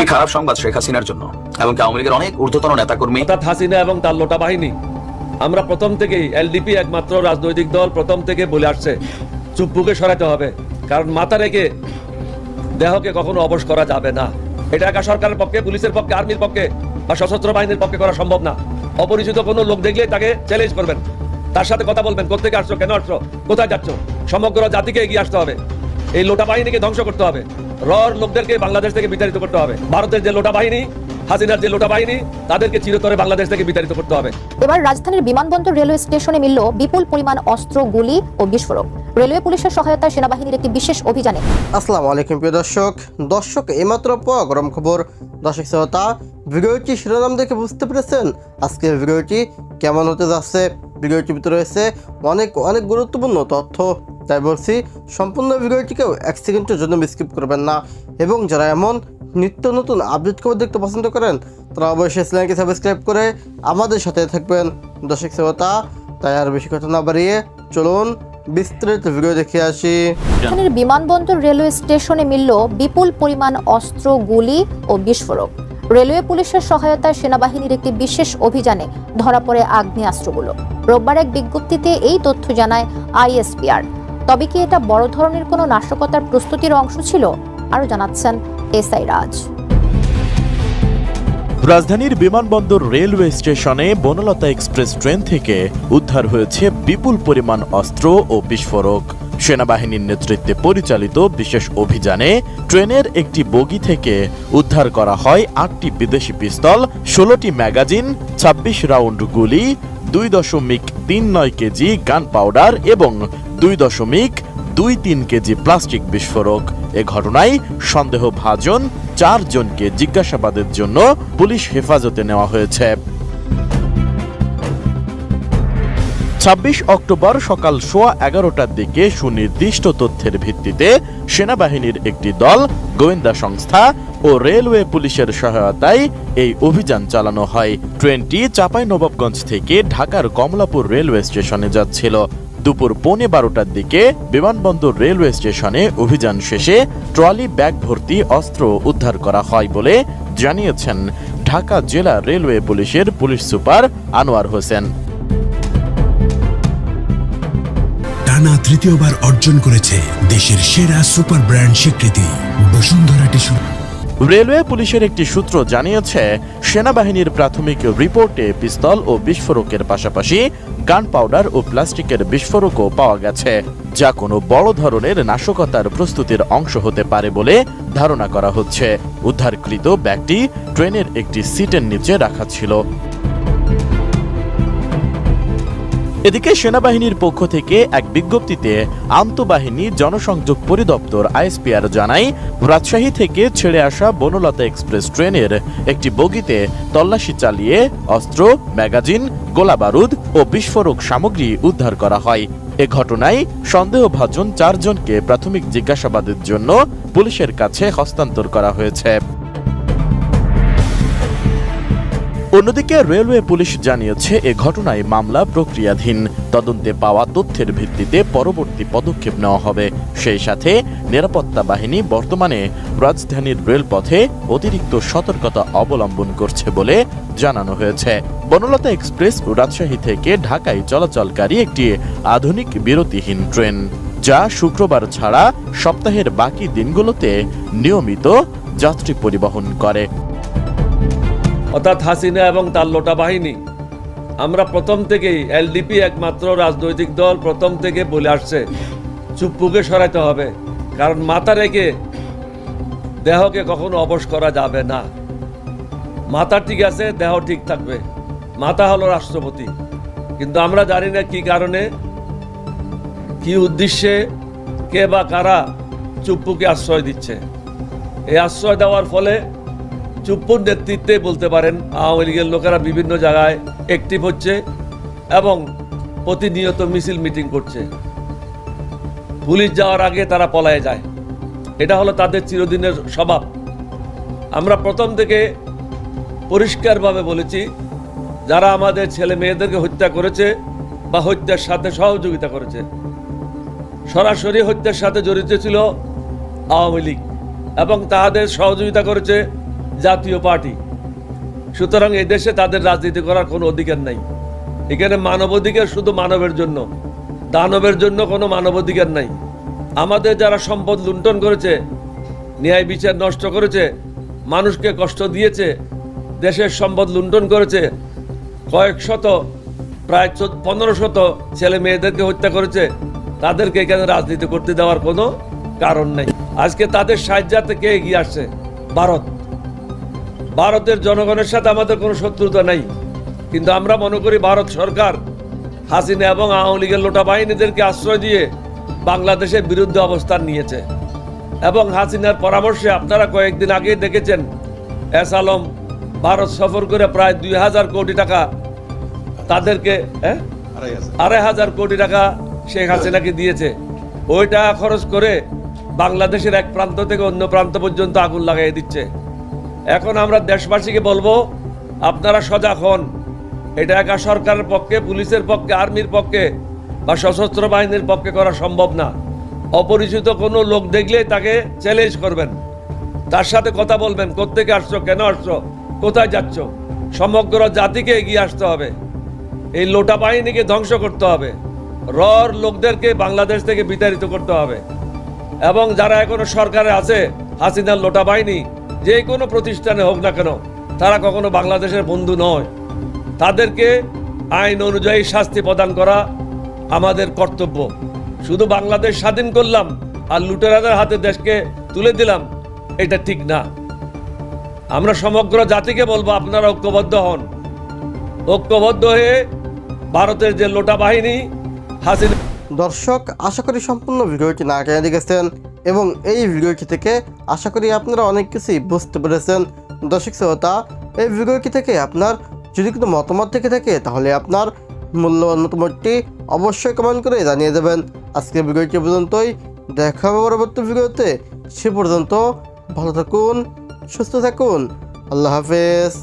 খারাপ সংবাদ শেখ হাসিনার জন্য এবং আওয়ামী লীগের অনেক ঊর্ধ্বতন নেতাকর্মী অর্থাৎ হাসিনা এবং তার লোটা বাহিনী, আমরা প্রথম থেকেই এলডিপি একমাত্র রাজনৈতিক দল প্রথম থেকে বলে আসছে চুপ্পুকে সরাতে হবে, কারণ মাথা রেখে দেহকে কখনো অবশ করা যাবে না। এটা একা সরকারের পক্ষে, পুলিশের পক্ষে, আর্মির পক্ষে বা সশস্ত্র বাহিনীর পক্ষে করা সম্ভব না। অপরিচিত কোনো লোক দেখলে তাকে চ্যালেঞ্জ করবেন, তার সাথে কথা বলবেন, কোথেকে আসছো, কেন আসছো, কোথায় যাচ্ছ। সমগ্র জাতিকে এগিয়ে আসতে হবে, এই লোটা বাহিনীকে ধ্বংস করতে হবে, রর লোকদেরকে বাংলাদেশ থেকে বিতাড়িত করতে হবে। ভারতের যে লোটা বাহিনী, হাসিনার যে লোটা বাহিনী, তাদেরকে চিরতরে বাংলাদেশ থেকে বিতাড়িত করতে হবে। এবার রাজধানীর বিমানবন্দর রেলওয়ে স্টেশনে মিলল বিপুল পরিমাণ অস্ত্র, গুলি ও বিস্ফোরক। রেলওয়ে পুলিশের সহায়তায় সেনাবাহিনীর একটি বিশেষ অভিযানে। আসসালামু আলাইকুম প্রিয় দর্শক এইমাত্র পাওয়া গরম খবর। দর্শক শ্রোতা, ভিডিওটি শিরোনাম দেখে বুঝতে পেরেছেন আজকের ভিডিওটি কেমন হতে যাচ্ছে। ভিডিওটির ভিতরে রয়েছে অনেক গুরুত্বপূর্ণ তথ্য, তাই বলছি সম্পূর্ণ ভিডিওটিকেও এক সেকেন্ডের জন্য স্কিপ করবেন না। এবং যারা এমন নিত্য নতুন আপডেট খবর দেখতে পছন্দ করেন তারা অবশ্যই চ্যানেলকে সাবস্ক্রাইব করে আমাদের সাথে থাকবেন। দর্শক শ্রোতা, তাই আর বেশি কথা না বাড়িয়ে চলুন বিস্তারিত ভিডিও দেখে আসি। রাজধানীর বিমানবন্দর রেলওয়ে স্টেশনে মিলল বিপুল পরিমাণ অস্ত্র, গুলি ও বিস্ফোরক। রেলওয়ে পুলিশের সহায়তায় সেনাবাহিনীর একটি বিশেষ অভিযানে ধরা পড়ে আগ্নেয়াস্ত্রগুলো। রোববার এক বিজ্ঞপ্তিতে এই তথ্য জানায় আইএসপিআর। তবে কি এটা বড় ধরনের কোনো নাশকতার প্রস্তুতির অংশ ছিল? আরো জানাচ্ছেন এসআই রাজ। রাজধানীর বিমানবন্দর রেলওয়ে স্টেশনে বনলতা এক্সপ্রেস ট্রেন থেকে উদ্ধার হয়েছে বিপুল পরিমাণ অস্ত্র ও বিস্ফোরক। সেনাবাহিনীর নেতৃত্বে পরিচালিত বিশেষ অভিযানে ট্রেনের একটি বগি থেকে উদ্ধার করা হয় ৮টি বিদেশি পিস্তল, ১৬টি ম্যাগাজিন, ২৬ রাউন্ড গুলি, ২.৩৯ কেজি গান পাউডার এবং ২.23 কেজি প্লাস্টিক বিস্ফোরক। এ ঘটনায় সন্দেহভাজন ৪ জনকে জিজ্ঞাসাবাদের জন্য পুলিশ হেফাজতে নেওয়া হয়েছে। ২৬ অক্টোবর সকাল 11:15টার দিকে সুনির্দিষ্ট তথ্যের ভিত্তিতে সেনাবাহিনীর একটি দল, গোয়েন্দা সংস্থা ও রেলওয়ে পুলিশের সহায়তায় এই অভিযান চালানো হয়। ট্রেনটি চাঁপাইনবাবগঞ্জ থেকে ঢাকার কমলাপুর রেলওয়ে স্টেশনে যাচ্ছিল। দুপুর 11:15টার দিকে বিমানবন্দর রেলওয়ে স্টেশনে অভিযান শেষে ট্রলি ব্যাগ ভর্তি অস্ত্র উদ্ধার করা হয় বলে জানিয়েছেন ঢাকা জেলা রেলওয়ে পুলিশের পুলিশ সুপার আনোয়ার হোসেন। টানা তৃতীয়বার অর্জন করেছে দেশের সেরা সুপার ব্র্যান্ড স্বীকৃতি বসুন্ধরা টিস্যু। রেলওয়ে পুলিশের একটি সূত্র জানিয়েছে সেনাবাহিনীর প্রাথমিক রিপোর্টে পিস্তল ও বিস্ফোরকের পাশাপাশি গান পাউডার ও প্লাস্টিকের বিস্ফোরকও পাওয়া গেছে, যা কোনো বড় ধরনের নাশকতার প্রস্তুতির অংশ হতে পারে বলে ধারণা করা হচ্ছে। উদ্ধারকৃত ব্যাগটি ট্রেনের একটি সিটের নিচে রাখা ছিল। এদিকে সেনাবাহিনীর পক্ষ থেকে এক বিজ্ঞপ্তিতে আন্তঃবাহিনী জনসংযোগ পরিদপ্তর আইএসপিআর জানায়, রাজশাহী থেকে ছেড়ে আসা বনলতা এক্সপ্রেস ট্রেনের একটি বগিতে তল্লাশি চালিয়ে অস্ত্র, ম্যাগাজিন, গোলাবারুদ ও বিস্ফোরক সামগ্রী উদ্ধার করা হয়। এ ঘটনায় সন্দেহভাজন ৪ জনকে প্রাথমিক জিজ্ঞাসাবাদের জন্য পুলিশের কাছে হস্তান্তর করা হয়েছে। অন্যদিকে রেলওয়ে পুলিশ জানিয়েছে এ ঘটনায় মামলা প্রক্রিয়াধীন। তদন্তে পাওয়া তথ্যের ভিত্তিতে পরবর্তী পদক্ষেপ নেওয়া হবে। সেই সাথে নিরাপত্তা বাহিনী বর্তমানে রাজধানীর রেলপথে অতিরিক্ত সতর্কতা অবলম্বন করছে বলে জানানো হয়েছে। বনলতা এক্সপ্রেস রাজশাহী থেকে ঢাকায় চলাচলকারী একটি আধুনিক বিরতিহীন ট্রেন, যা শুক্রবার ছাড়া সপ্তাহের বাকি দিনগুলোতে নিয়মিত যাত্রী পরিবহন করে। অর্থাৎ হাসিনা এবং তার লোটা বাহিনী, আমরা প্রথম থেকেই এলডিপি একমাত্র রাজনৈতিক দল প্রথম থেকে বলে আসছে চুপ্পুকে সরাইতে হবে, কারণ মাথা রেখে দেহকে কখনো অবশ করা যাবে না। মাথা ঠিক আছে, দেহ ঠিক থাকবে। মাথা হলো রাষ্ট্রপতি, কিন্তু আমরা জানি না কি কারণে, কি উদ্দেশ্যে, কে বা কারা চুপ্পুকে আশ্রয় দিচ্ছে। এই আশ্রয় দেওয়ার ফলে চুপ্পুর নেতৃত্বে বলতে পারেন আওয়ামী লীগের লোকেরা বিভিন্ন জায়গায় অ্যাক্টিভ হচ্ছে এবং প্রতিনিয়ত মিছিল মিটিং করছে। পুলিশ যাওয়ার আগে তারা পলায়ে যায়, এটা হলো তাদের চিরদিনের স্বভাব। আমরা প্রথম থেকে পরিষ্কারভাবে বলেছি, যারা আমাদের ছেলে মেয়েদেরকে হত্যা করেছে বা হত্যার সাথে সহযোগিতা করেছে, সরাসরি হত্যার সাথে জড়িত ছিল আওয়ামী লীগ এবং তাদের সহযোগিতা করেছে জাতীয় পার্টি। সুতরাং এই দেশে তাদের রাজনীতি করার কোনো অধিকার নাই। এখানে মানবাধিকার শুধু মানবের জন্য, দানবের জন্য কোনো মানবাধিকার নাই। আমাদের যারা সম্পদ লুণ্ঠন করেছে, ন্যায় বিচার নষ্ট করেছে, মানুষকে কষ্ট দিয়েছে, দেশের সম্পদ লুণ্ঠন করেছে, কয়েক শত প্রায় 1500 ছেলে মেয়েদেরকে হত্যা করেছে, তাদেরকে এখানে রাজনীতি করতে দেওয়ার কোনো কারণ নেই। আজকে তাদের সাহায্যার্থে কে এগিয়ে আসছে? ভারত। ভারতের জনগণের সাথে আমাদের কোনো শত্রুতা নেই, কিন্তু আমরা মনে করি ভারত সরকার হাসিনা এবং আওয়ামী লীগের লোটা বাহিনীদেরকে আশ্রয় দিয়ে বাংলাদেশের বিরুদ্ধে অবস্থান নিয়েছে। এবং হাসিনার পরামর্শে আপনারা কয়েকদিন আগেই দেখেছেন এস আলম ভারত সফর করে প্রায় 2000 কোটি টাকা তাদেরকে 2500 কোটি টাকা শেখ হাসিনাকে দিয়েছে। ওই টাকা খরচ করে বাংলাদেশের এক প্রান্ত থেকে অন্য প্রান্ত পর্যন্ত আগুন লাগাই দিচ্ছে। এখন আমরা দেশবাসীকে বলবো, আপনারা সজাগ হন। এটা একা সরকারের পক্ষে, পুলিশের পক্ষে, আর্মির পক্ষে বা সশস্ত্র বাহিনীর পক্ষে করা সম্ভব না। অপরিচিত কোনো লোক দেখলেই তাকে চ্যালেঞ্জ করবেন, তার সাথে কথা বলবেন, কোত্থেকে আসছো, কেন আসছো, কোথায় যাচ্ছ। সমগ্র জাতিকে এগিয়ে আসতে হবে, এই লোটা বাহিনীকে ধ্বংস করতে হবে, রর লোকদেরকে বাংলাদেশ থেকে বিতাড়িত করতে হবে। এবং যারা এখনো সরকারে আছে, হাসিনার লোটা বাহিনী যে কোনো প্রতিষ্ঠানে হোক না কেন, তারা কখনো বাংলাদেশের বন্ধু নয়। তাদেরকে আইন অনুযায়ী শাস্তি প্রদান করা আমাদের কর্তব্য। শুধু বাংলাদেশ স্বাধীন করলাম আর লুটেরাদের হাতে দেশকে তুলে দিলাম, এটা ঠিক না। আমরা সমগ্র জাতিকে বলবো, আপনারা ঐক্যবদ্ধ হন। ঐক্যবদ্ধ হয়ে ভারতের যে লোটা বাহিনী হাসিনা। দর্শক, আশা করি সম্পূর্ণ ভিডিওটি না টেনে দেখেছেন এবং এই ভিডিওটি থেকে আশা করি আপনারা অনেক কিছুই বুঝতে পেরেছেন। দর্শক শ্রোতা, এই ভিডিওটি থেকে আপনার যদি কোনো মতামত থেকে থাকে তাহলে আপনার মূল্যবান মতামতটি অবশ্যই কমেন্ট করে জানিয়ে দেবেন। আজকের ভিডিওটি পর্যন্তই, দেখা হবে পরবর্তী ভিডিওতে। সে পর্যন্ত ভালো থাকুন, সুস্থ থাকুন, আল্লাহ হাফেজ।